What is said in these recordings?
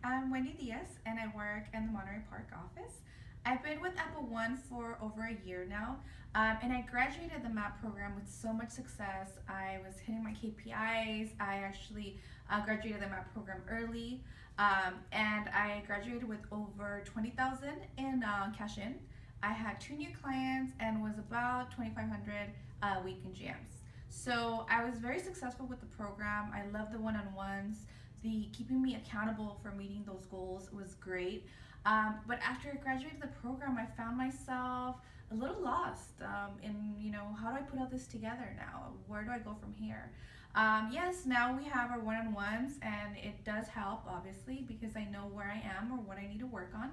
I'm Wendy Diaz and I work in the Monterey Park office. I've been with Apple One for over a year now, and I graduated the MAP program with so much success. I was hitting my KPIs. I actually graduated the MAP program early, and I graduated with over 20,000 in cash in. I had two new clients and was about 2,500 a week in GMs. So I was very successful with the program. I love the one-on-ones. The keeping me accountable for meeting those goals was great. But after I graduated the program, I found myself a little lost in, how do I put all this together now? Where do I go from here? Yes, now we have our one-on-ones, and it does help, obviously, because I know where I am or what I need to work on.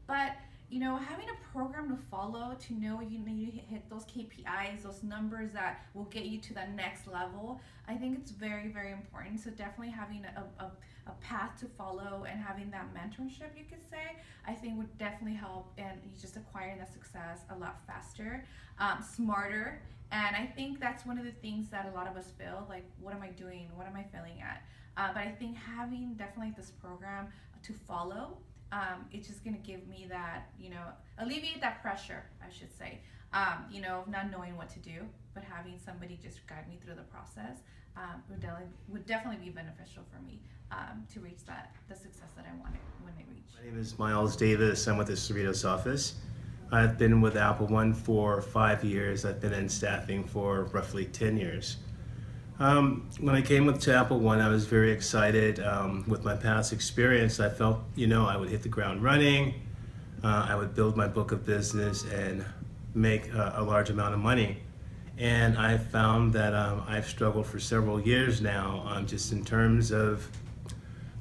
But having a program to follow, to know you need to hit those KPIs, those numbers that will get you to that next level, I think it's very, very important. So definitely having a path to follow and having that mentorship, you could say, I think would definitely help in just acquiring that success a lot faster, smarter. And I think that's one of the things that a lot of us feel like, what am I doing? What am I failing at? But I think having definitely this program to follow, it's just going to give me that, alleviate that pressure, I should say, of not knowing what to do, but having somebody just guide me through the process would definitely be beneficial for me to reach the success that I wanted when I reach. My name is Miles Davis. I'm with the Cerritos office. I've been with Apple One for 5 years. I've been in staffing for roughly 10 years. When I came to Apple One, I was very excited. With my past experience, I felt, I would hit the ground running. I would build my book of business and make a large amount of money. And I found that I've struggled for several years now, just in terms of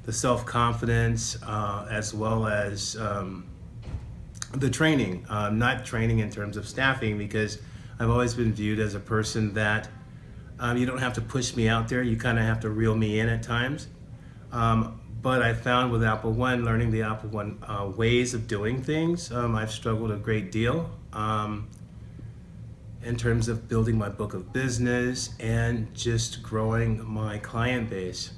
the self-confidence, as well as the training. Not training in terms of staffing, because I've always been viewed as a person that you don't have to push me out there. You kind of have to reel me in at times. But I found with Apple One, learning the Apple One ways of doing things, I've struggled a great deal in terms of building my book of business and just growing my client base.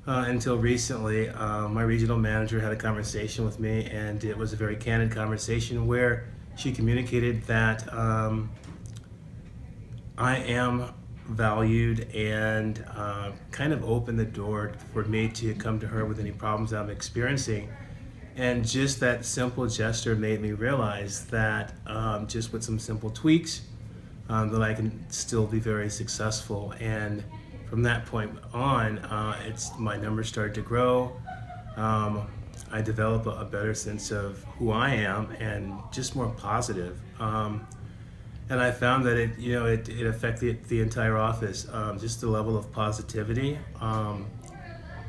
Until recently, my regional manager had a conversation with me, and it was a very candid conversation where she communicated that I am valued, and kind of opened the door for me to come to her with any problems I'm experiencing. And just that simple gesture made me realize that just with some simple tweaks, that I can still be very successful. And from that point on, my numbers started to grow. I developed a better sense of who I am and just more positive. And I found that it affected the entire office. Just the level of positivity,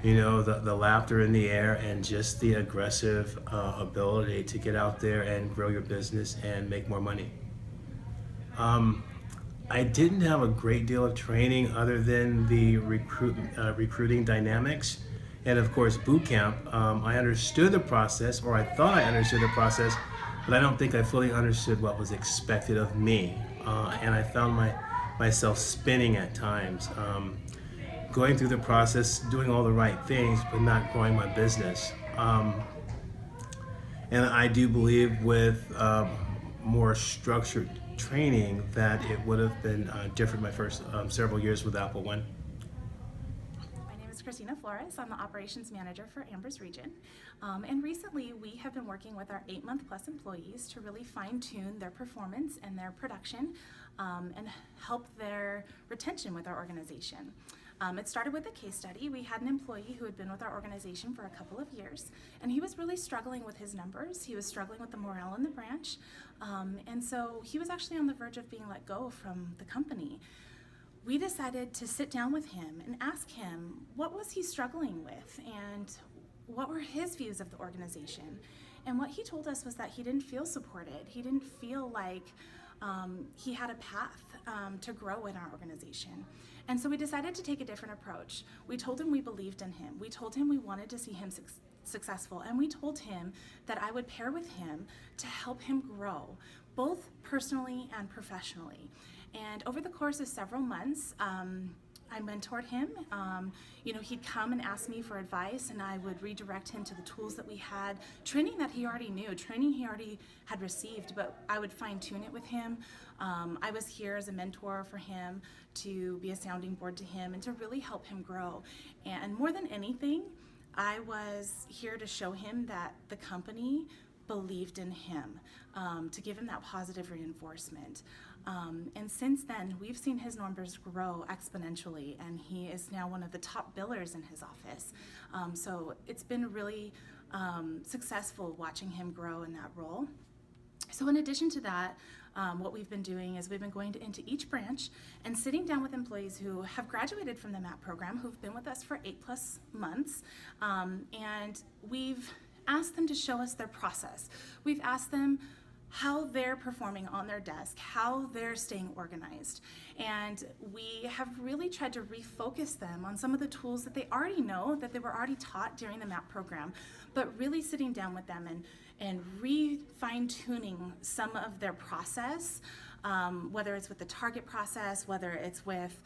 the laughter in the air, and just the aggressive ability to get out there and grow your business and make more money. I didn't have a great deal of training other than the recruiting dynamics, and of course boot camp. I understood the process, or I thought I understood the process, but I don't think I fully understood what was expected of me, and I found myself spinning at times, going through the process, doing all the right things, but not growing my business. And I do believe with more structured training that it would have been different my first several years with Apple One. My name is Christina Flores. I'm the operations manager for Amber's region. And recently we have been working with our 8-month plus employees to really fine tune their performance and their production, and help their retention with our organization. It started with a case study. We had an employee who had been with our organization for a couple of years, and he was really struggling with his numbers. He was struggling with the morale in the branch, and so he was actually on the verge of being let go from the company. We decided to sit down with him and ask him what was he struggling with and what were his views of the organization. And what he told us was that he didn't feel supported. He didn't feel like he had a path to grow in our organization. And so we decided to take a different approach. We told him we believed in him. We told him we wanted to see him successful. And we told him that I would pair with him to help him grow, both personally and professionally. And over the course of several months, I mentored him. He'd come and ask me for advice, and I would redirect him to the tools that we had, training that he already knew, training he already had received, but I would fine tune it with him. I was here as a mentor for him, to be a sounding board to him, and to really help him grow. And more than anything, I was here to show him that the company believed in him, to give him that positive reinforcement. And since then, we've seen his numbers grow exponentially, and he is now one of the top billers in his office. So it's been really successful watching him grow in that role. So in addition to that, what we've been doing is we've been going into each branch and sitting down with employees who have graduated from the MAP program, who've been with us for 8+ months, and we've asked them to show us their process. We've asked them how they're performing on their desk, how they're staying organized. And we have really tried to refocus them on some of the tools that they already know, that they were already taught during the MAP program, but really sitting down with them and fine-tuning some of their process, whether it's with the target process, whether it's with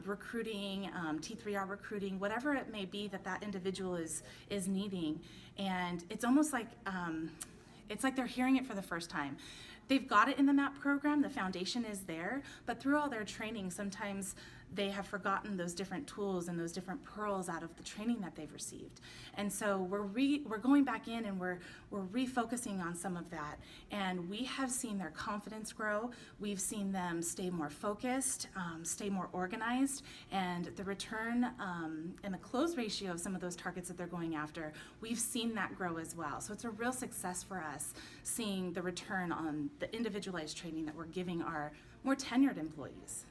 recruiting, T3R recruiting, whatever it may be that individual is needing. And it's almost like it's like they're hearing it for the first time. They've got it in the MAP program, the foundation is there, but through all their training, sometimes they have forgotten those different tools and those different pearls out of the training that they've received. And so we're going back in and we're refocusing on some of that. And we have seen their confidence grow. We've seen them stay more focused, stay more organized, and the return and the close ratio of some of those targets that they're going after, we've seen that grow as well. So it's a real success for us seeing the return on the individualized training that we're giving our more tenured employees.